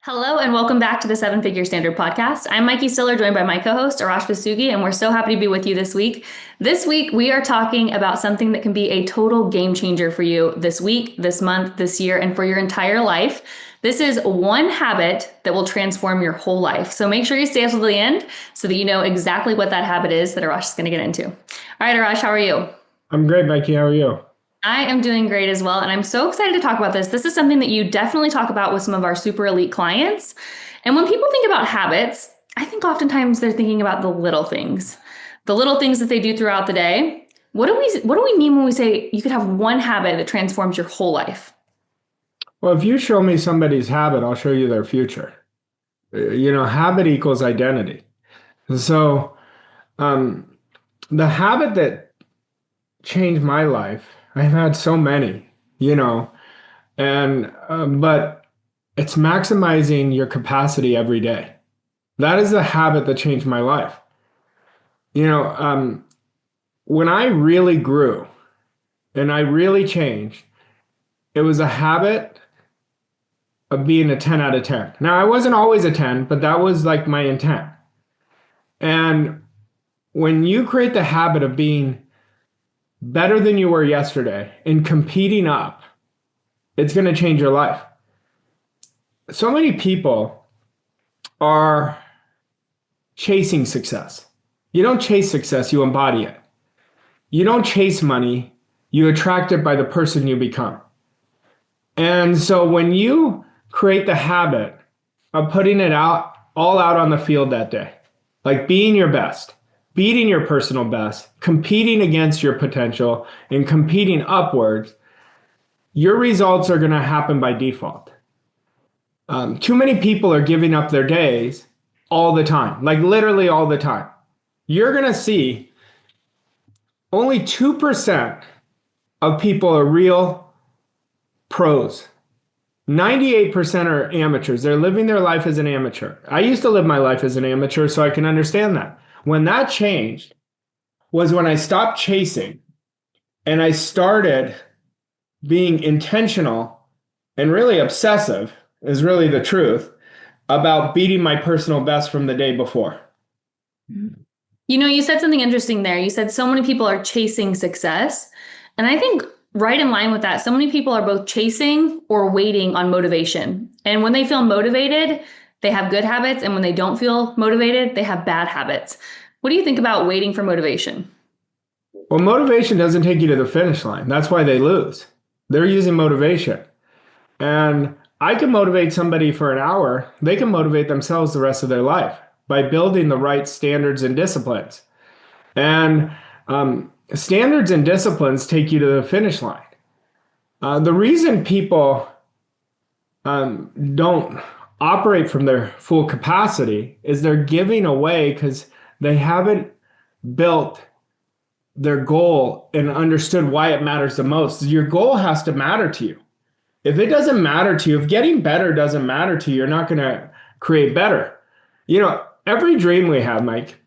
Hello and welcome back to the Seven Figure Standard podcast. I'm Mykie Stiller, joined by my co-host Arash Vossoughi, and we're so happy to be with you this week. This week, we are talking about something that can be a total game changer for you this week, this month, this year, and for your entire life. This is one habit that will transform your whole life. So make sure you stay until the end so that you know exactly what that habit is that Arash is going to get into. All right, Arash, how are you? I'm great, Mykie. How are you? I am doing great as well. And I'm so excited to talk about this. This is something that you definitely talk about with some of our super elite clients. And when people think about habits, I think oftentimes they're thinking about the little things that they do throughout the day. What do we mean when we say you could have one habit that transforms your whole life? Well, if you show me somebody's habit, I'll show you their future. Habit equals identity. So the habit that changed my life, I've had so many, but it's maximizing your capacity every day. That is the habit that changed my life. When I really grew and I really changed, it was a habit of being a 10 out of 10. Now, I wasn't always a 10, but that was like my intent. And when you create the habit of being better than you were yesterday and competing up, it's going to change your life. So many people are chasing success. You don't chase success, you embody it. You don't chase money, you attract it by the person you become. And so when you create the habit of putting it all out on the field that day, like being your best, beating your personal best, competing against your potential, and competing upwards, your results are going to happen by default. Too many people are giving up their days all the time, like literally all the time. You're going to see only 2% of people are real pros. 98% are amateurs. They're living their life as an amateur. I used to live my life as an amateur, so I can understand that. When that changed was when I stopped chasing and I started being intentional and really obsessive, is really the truth, about beating my personal best from the day before. You said something interesting there. You said so many people are chasing success. And I think right in line with that, so many people are both chasing or waiting on motivation. And when they feel motivated, they have good habits. And when they don't feel motivated, they have bad habits. What do you think about waiting for motivation? Well, motivation doesn't take you to the finish line. That's why they lose. They're using motivation. And I can motivate somebody for an hour. They can motivate themselves the rest of their life by building the right standards and disciplines. And standards and disciplines take you to the finish line. The reason people don't operate from their full capacity is they're giving away because they haven't built their goal and understood why it matters the most. Your goal has to matter to you. If it doesn't matter to you, if getting better doesn't matter to you, you're not going to create better. Every dream we have, Mike,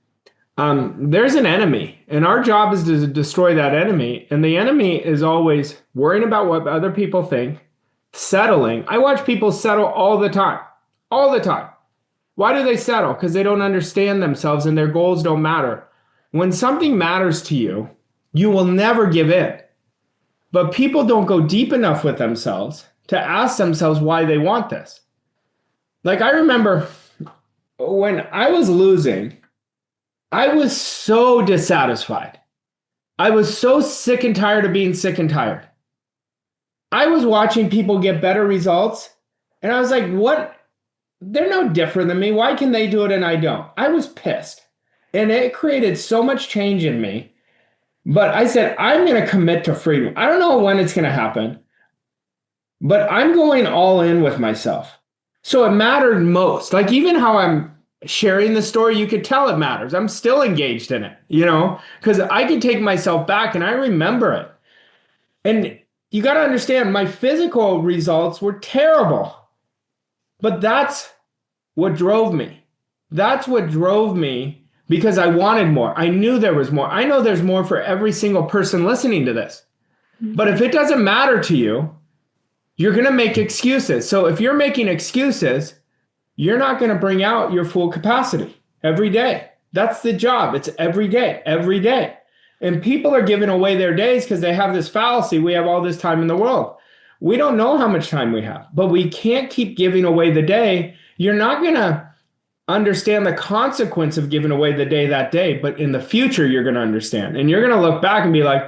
there's an enemy, and our job is to destroy that enemy. And the enemy is always worrying about what other people think, settling. I watch people settle all the time. Why do they settle? Because they don't understand themselves and their goals don't matter. When something matters to you, you will never give in. But people don't go deep enough with themselves to ask themselves why they want this. Like I remember when I was losing, I was so dissatisfied. I was so sick and tired of being sick and tired. I was watching people get better results, and I was like, what? They're no different than me. Why can they do it and I don't? I was pissed. And it created so much change in me. But I said, I'm going to commit to freedom. I don't know when it's going to happen, but I'm going all in with myself. So it mattered most. Like even how I'm sharing the story, you could tell it matters. I'm still engaged in it, because I could take myself back and I remember it. And you got to understand, my physical results were terrible. But that's what drove me. Because I wanted more. I knew there was more. I know there's more for every single person listening to this. But if it doesn't matter to you, you're going to make excuses. So if you're making excuses, you're not going to bring out your full capacity every day. That's the job. It's every day, every day. And people are giving away their days because they have this fallacy. We have all this time in the world. We don't know how much time we have, but we can't keep giving away the day. You're not going to understand the consequence of giving away the day that day, but in the future, you're going to understand. And you're going to look back and be like,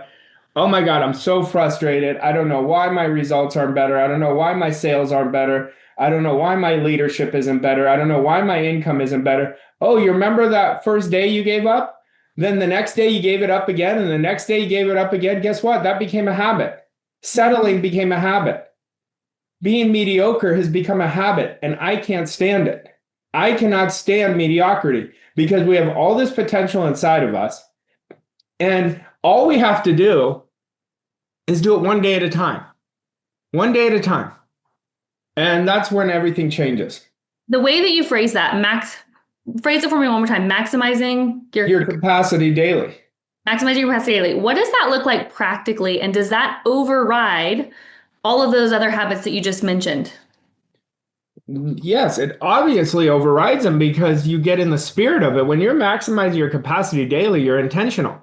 oh my God, I'm so frustrated. I don't know why my results aren't better. I don't know why my sales aren't better. I don't know why my leadership isn't better. I don't know why my income isn't better. Oh, you remember that first day you gave up? Then the next day you gave it up again, and the next day you gave it up again. Guess what? That became a habit. Settling became a habit. Being mediocre has become a habit, and I can't stand it. I cannot stand mediocrity because we have all this potential inside of us, and all we have to do is do it one day at a time. One day at a time. And that's when everything changes. The way that you phrase that, phrase it for me one more time. Maximizing your capacity daily. Maximizing your capacity daily. What does that look like practically? And does that override all of those other habits that you just mentioned? Yes, it obviously overrides them because you get in the spirit of it. When you're maximizing your capacity daily, you're intentional.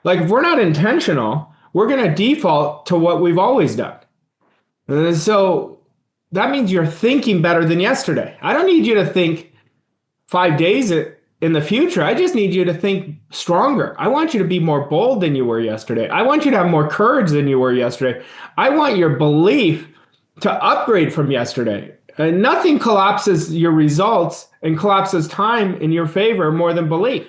Like if we're not intentional, we're going to default to what we've always done. So that means you're thinking better than yesterday. I don't need you to think 5 days in the future. I just need you to think stronger. I want you to be more bold than you were yesterday. I want you to have more courage than you were yesterday. I want your belief to upgrade from yesterday. And nothing collapses your results and collapses time in your favor more than belief.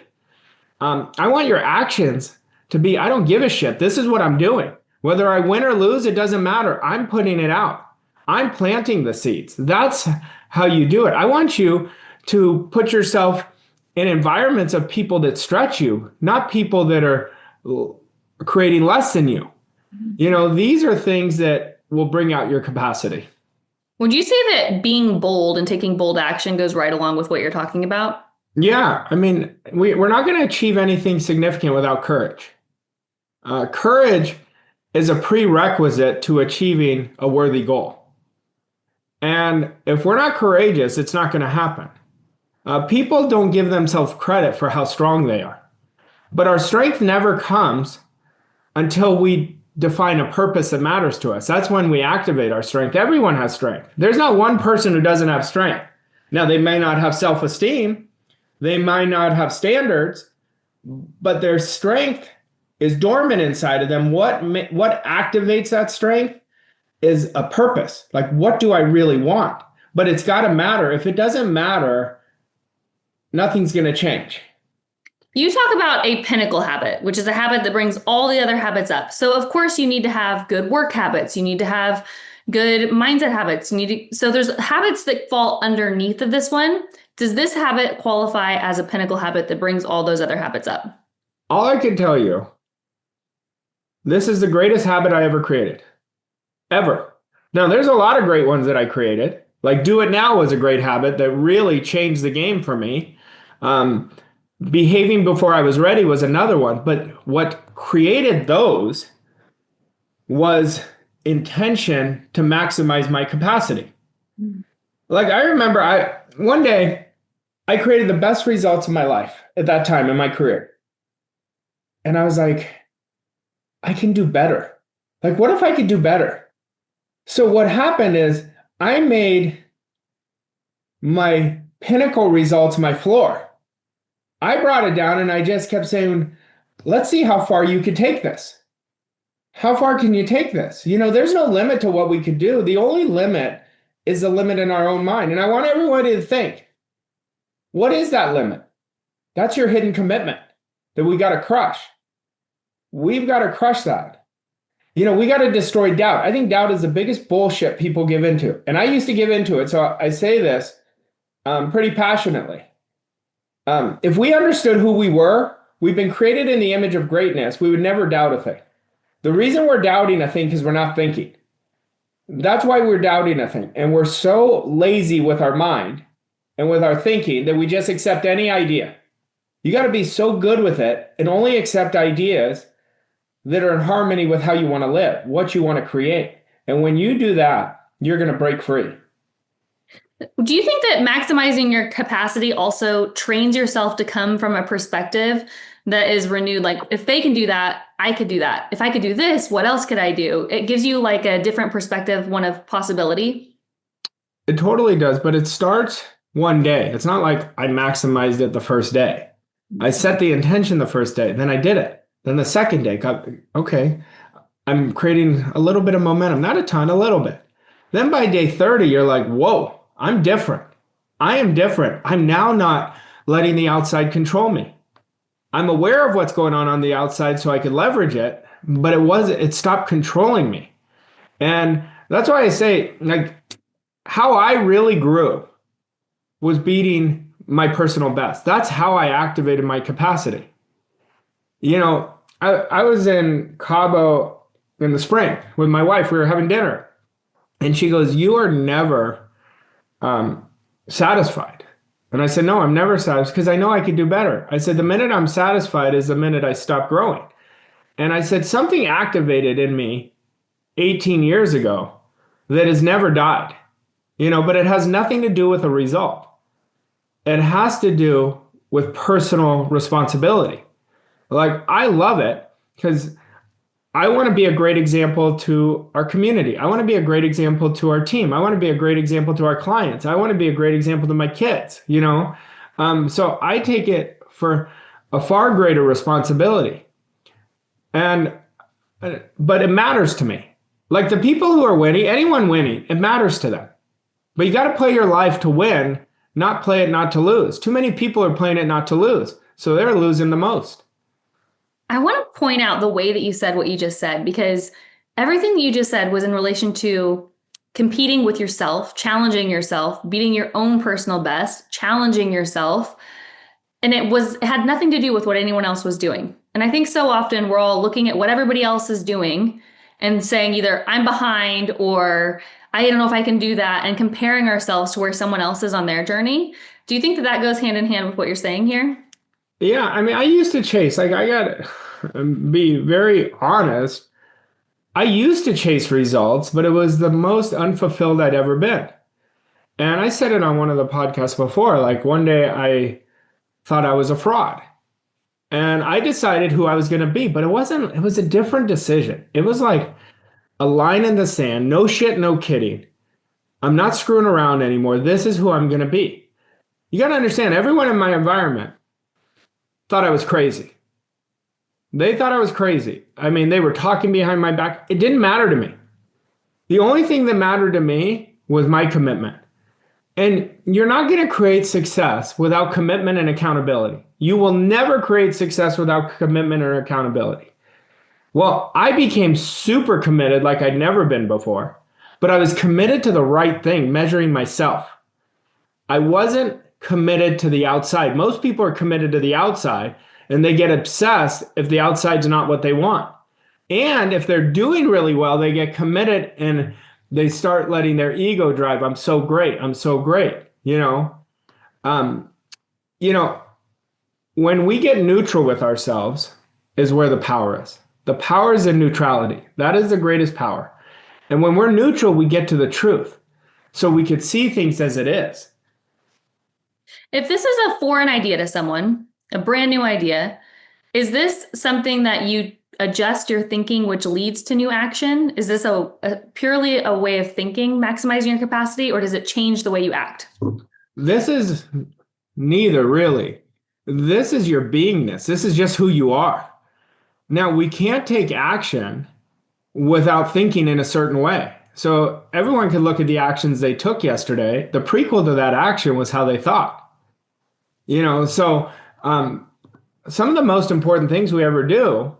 I want your actions to be, I don't give a shit. This is what I'm doing. Whether I win or lose, it doesn't matter. I'm putting it out. I'm planting the seeds. That's how you do it. I want you to put yourself in environments of people that stretch you, not people that are creating less than you. You know, these are things that will bring out your capacity. Would you say that being bold and taking bold action goes right along with what you're talking about? Yeah. I mean, we're not going to achieve anything significant without courage. Courage is a prerequisite to achieving a worthy goal. And if we're not courageous, it's not going to happen. People don't give themselves credit for how strong they are. But our strength never comes until we define a purpose that matters to us. That's when we activate our strength. Everyone has strength. There's not one person who doesn't have strength. Now, they may not have self-esteem. They might not have standards, but their strength is dormant inside of them. What activates that strength is a purpose. Like, what do I really want? But it's got to matter. If it doesn't matter, nothing's going to change. You talk about a pinnacle habit, which is a habit that brings all the other habits up. So of course you need to have good work habits. You need to have good mindset habits. So there's habits that fall underneath of this one. Does this habit qualify as a pinnacle habit that brings all those other habits up? All I can tell you, this is the greatest habit I ever created. Ever. Now, there's a lot of great ones that I created. Like Do It Now was a great habit that really changed the game for me. Behaving before I was ready was another one. But what created those was intention to maximize my capacity. Like I remember one day I created the best results of my life at that time in my career. And I was like, I can do better. Like, what if I could do better? So what happened is I made my pinnacle results my floor. I brought it down and I just kept saying, let's see how far you could take this. How far can you take this? You know, there's no limit to what we could do. The only limit is the limit in our own mind. And I want everybody to think, what is that limit? That's your hidden commitment that we got to crush. We've got to crush that. You know, we got to destroy doubt. I think doubt is the biggest bullshit people give into. And I used to give into it. So I say this pretty passionately. If we understood who we were, we've been created in the image of greatness, we would never doubt a thing. The reason we're doubting a thing is because we're not thinking. That's why we're doubting a thing. And we're so lazy with our mind and with our thinking that we just accept any idea. You got to be so good with it and only accept ideas that are in harmony with how you want to live, what you want to create. And when you do that, you're going to break free. Do you think that maximizing your capacity also trains yourself to come from a perspective that is renewed? Like, if they can do that, I could do that. If I could do this, what else could I do? It gives you like a different perspective, one of possibility. It totally does, but it starts one day. It's not like I maximized it the first day. I set the intention the first day, then I did it. Then the second day, okay, I'm creating a little bit of momentum, not a ton, a little bit. Then by day 30, you're like, whoa, I'm different. I am different. I'm now not letting the outside control me. I'm aware of what's going on the outside so I could leverage it, but it stopped controlling me. And that's why I say, like, how I really grew was beating my personal best. That's how I activated my capacity. I was in Cabo in the spring with my wife. We were having dinner. And she goes, "You are never satisfied." And I said, "No, I'm never satisfied because I know I could do better." I said, "The minute I'm satisfied is the minute I stop growing." And I said, something activated in me 18 years ago that has never died, but it has nothing to do with a result. It has to do with personal responsibility. Like, I love it because I want to be a great example to our community. I want to be a great example to our team. I want to be a great example to our clients. I want to be a great example to my kids, So I take it for a far greater responsibility. But it matters to me. Like, the people who are winning, anyone winning, it matters to them. But you got to play your life to win, not play it not to lose. Too many people are playing it not to lose, so they're losing the most. I want to point out the way that you said what you just said, because everything you just said was in relation to competing with yourself, challenging yourself, beating your own personal best, challenging yourself. And it had nothing to do with what anyone else was doing. And I think so often we're all looking at what everybody else is doing and saying either I'm behind or I don't know if I can do that, and comparing ourselves to where someone else is on their journey. Do you think that that goes hand in hand with what you're saying here? Yeah, I mean, I used to chase, like, I got to be very honest. I used to chase results, but it was the most unfulfilled I'd ever been. And I said it on one of the podcasts before, like, one day I thought I was a fraud. And I decided who I was going to be, but it was a different decision. It was like a line in the sand, no shit, no kidding. I'm not screwing around anymore. This is who I'm going to be. You got to understand, everyone in my environment thought I was crazy. They thought I was crazy. I mean, they were talking behind my back. It didn't matter to me. The only thing that mattered to me was my commitment. And you're not going to create success without commitment and accountability. You will never create success without commitment or accountability. Well, I became super committed like I'd never been before, but I was committed to the right thing, measuring myself. I wasn't committed to the outside. Most people are committed to the outside, and they get obsessed if the outside's not what they want. And if they're doing really well, they get committed and they start letting their ego drive. I'm so great. I'm so great. When we get neutral with ourselves is where the power is. The power is in neutrality. That is the greatest power. And when we're neutral, we get to the truth. So we could see things as it is. If this is a foreign idea to someone, a brand new idea, is this something that you adjust your thinking, which leads to new action? Is this a purely a way of thinking, maximizing your capacity, or does it change the way you act? This is neither, really. This is your beingness. This is just who you are. Now, we can't take action without thinking in a certain way. So everyone could look at the actions they took yesterday. The prequel to that action was how they thought. Some of the most important things we ever do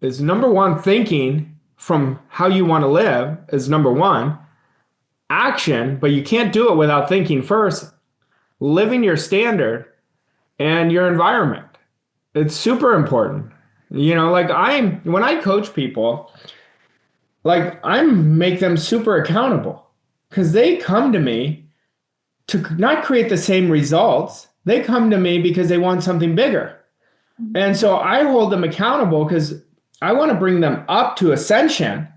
is, number one, thinking from how you want to live is number one. Action, but you can't do it without thinking first. Living your standard and your environment. It's super important. When I coach people, I make them super accountable because they come to me to not create the same results. They come to me because they want something bigger. And so I hold them accountable because I want to bring them up to ascension,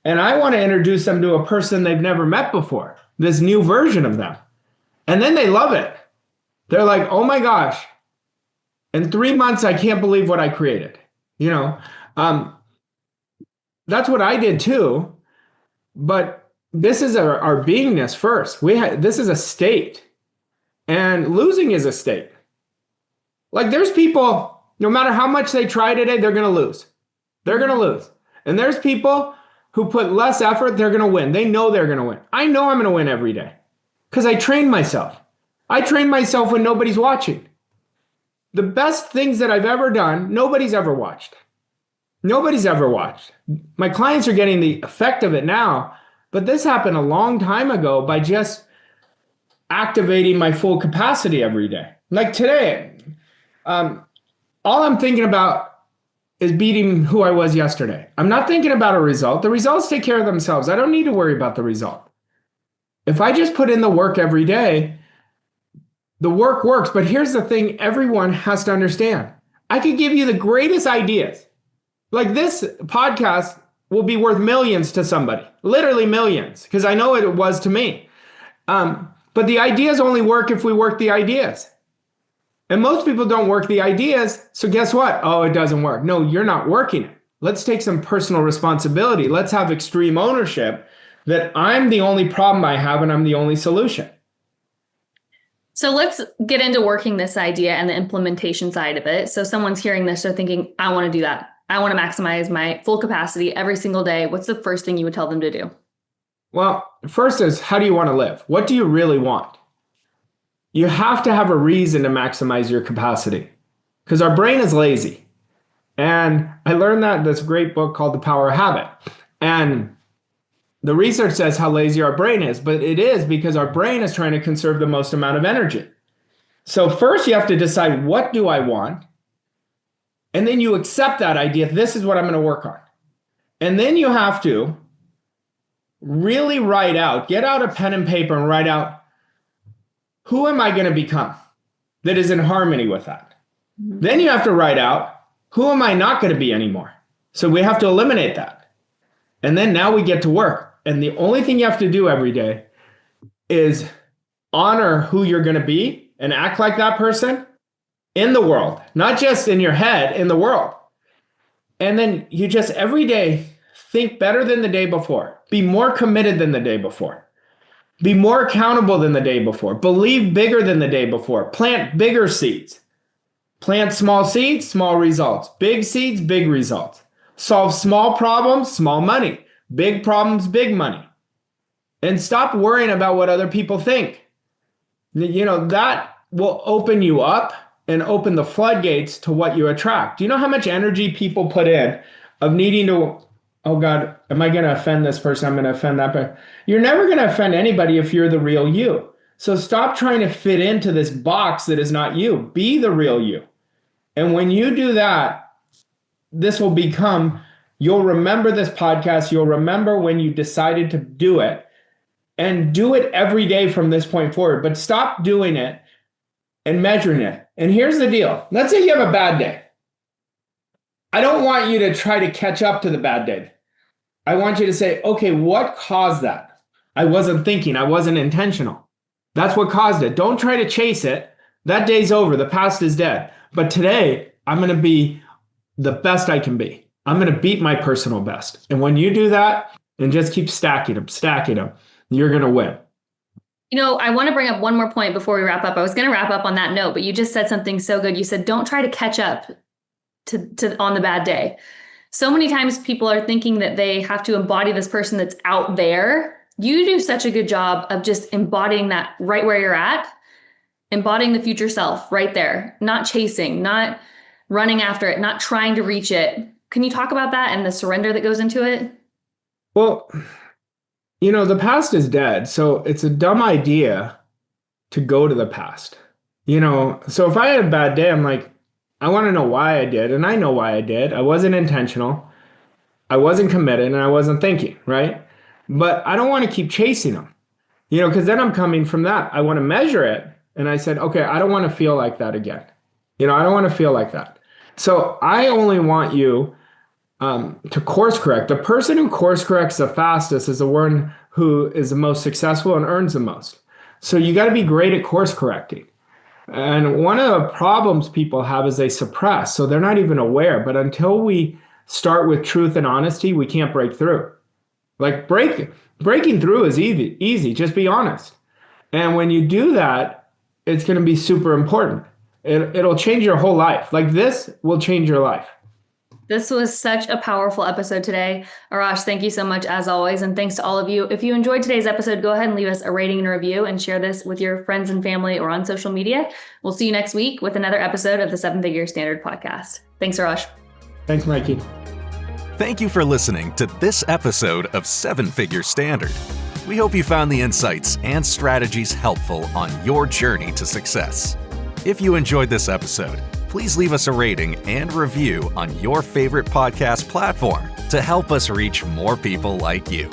and I want to introduce them to a person they've never met before. this new version of them. And then they love it. They're like, oh my gosh, in 3 months, I can't believe what I created. That's what I did too. But this is our beingness first. This is a state, and losing is a state. Like there's people, no matter how much they try today, they're going to lose. They're going to lose. And there's people who put less effort, they're going to win. They know they're going to win. I know I'm going to win every day because I train myself. I train myself when nobody's watching. The best things that I've ever done, nobody's ever watched. Nobody's ever watched. My clients are getting the effect of it now, but this happened a long time ago by just activating my full capacity every day. Like today, all I'm thinking about is beating who I was yesterday. I'm not thinking about a result. The results take care of themselves. I don't need to worry about the result. If I just put in the work every day, the work works. But here's the thing everyone has to understand. I could give you the greatest ideas. Like this podcast will be worth millions to somebody, literally millions, because I know it was to me. But the ideas only work if we work the ideas. And most people don't work the ideas. So guess what? Oh, it doesn't work. No, you're not working it. Let's take some personal responsibility. Let's have extreme ownership that I'm the only problem I have and I'm the only solution. So let's get into working this idea and the implementation side of it. So someone's hearing this, they're thinking, I want to do that. I want to maximize my full capacity every single day. What's the first thing you would tell them to do? Well, first is, how do you want to live? What do you really want? You have to have a reason to maximize your capacity because our brain is lazy. And I learned that in this great book called The Power of Habit. And the research says how lazy our brain is, but it is because our brain is trying to conserve the most amount of energy. So first you have to decide, what do I want? And then you accept that idea. This is what I'm going to work on. And then you have to really write out, get out a pen and paper and write out, who am I going to become that is in harmony with that? Mm-hmm. Then you have to write out, who am I not going to be anymore? So we have to eliminate that. And then now we get to work. And the only thing you have to do every day is honor who you're going to be and act like that person in the world, not just in your head, in the world. And then you just every day think better than the day before. Be more committed than the day before. Be more accountable than the day before. Believe bigger than the day before. Plant bigger seeds. Plant small seeds, small results. Big seeds, big results. Solve small problems, small money. Big problems, big money. And stop worrying about what other people think. That will open you up and open the floodgates to what you attract. Do you know how much energy people put in of needing to, oh God, am I going to offend this person? I'm going to offend that person. You're never going to offend anybody if you're the real you. So stop trying to fit into this box that is not you. Be the real you. And when you do that, this will become, you'll remember this podcast. You'll remember when you decided to do it, and do it every day from this point forward. But stop doing it and measuring it. And here's the deal. Let's say you have a bad day. I don't want you to try to catch up to the bad day. I want you to say, okay, what caused that? I wasn't thinking. I wasn't intentional. That's what caused it. Don't try to chase it. That day's over. The past is dead. But today, I'm going to be the best I can be. I'm going to beat my personal best. And when you do that and just keep stacking them, you're going to win. I want to bring up one more point before we wrap up. I was going to wrap up on that note, but you just said something so good. You said, don't try to catch up to on the bad day. So many times people are thinking that they have to embody this person that's out there. You do such a good job of just embodying that right where you're at, embodying the future self right there, not chasing, not running after it, not trying to reach it. Can you talk about that and the surrender that goes into it? Well, the past is dead. So it's a dumb idea to go to the past. So if I had a bad day, I'm like, I want to know why I did. And I know why I did. I wasn't intentional. I wasn't committed and I wasn't thinking, right? But I don't want to keep chasing them, because then I'm coming from that. I want to measure it. And I said, okay, I don't want to feel like that again. I don't want to feel like that. So I only want you to course correct. The person who course corrects the fastest is the one who is the most successful and earns the most. So you got to be great at course correcting. And one of the problems people have is they suppress. So they're not even aware. But until we start with truth and honesty, we can't break through. Like breaking through is easy. Just be honest. And when you do that, it's going to be super important. It'll change your whole life. Like this will change your life. This was such a powerful episode today. Arash, thank you so much as always. And thanks to all of you. If you enjoyed today's episode, go ahead and leave us a rating and a review and share this with your friends and family or on social media. We'll see you next week with another episode of the 7 Figure Standard podcast. Thanks, Arash. Thanks, Mykie. Thank you for listening to this episode of 7 Figure Standard. We hope you found the insights and strategies helpful on your journey to success. If you enjoyed this episode, please leave us a rating and review on your favorite podcast platform to help us reach more people like you.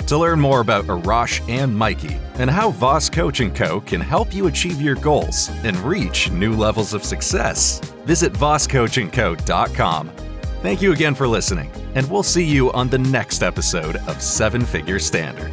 To learn more about Arash and Mykie and how Voss Coach & Co. can help you achieve your goals and reach new levels of success, visit vosscoachandco.com. Thank you again for listening, and we'll see you on the next episode of 7 Figure Standard.